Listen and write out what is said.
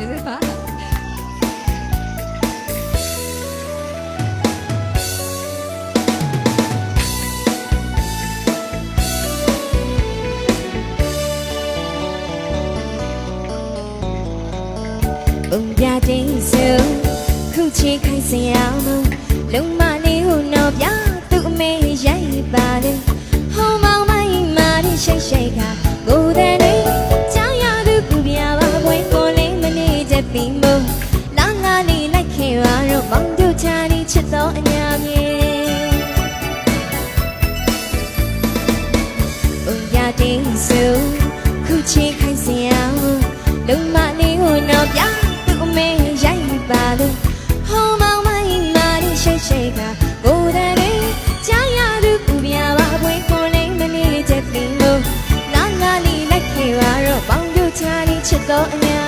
ကျေးဇူးပါဘုံပြတဲ့ဆိုခုချီခိုင်းစရာမလုံးမလေးဟိုတော့ပြသူ့အမေရိုက်ပါလေဟောမောင်မိုင်းမာတဲ့ရှိတ်ရှိတ်ကကိုယ်တဲ့နေကြောင်ရသူကူပြပါဘွယ်ကိုလေးမနေတဲ့ပြီးမို့လာလာလေးလိုက်ခဲ့ပါတော့မောင်တို့ချာနေချစ်တော်အညာမြေဘုံပြတဲ့ဆိုခုချီခိုင်းစရာလုံးမလေးဟိုတော့ပြသူ့အမေရိုက်ပါလေဟောမောင်မိုင်းမာတဲ့ရှိတ်ရှိတ်ကကိုယ်တဲ့နေကြောင်ရသူကူပြပါဘွယ်ကိုလေးမနေတဲ့ပြီးမို့လာလာလေးလိုက်ခဲ့ပါတော့မောင်တို့ချာနေချစ်တော်အညာ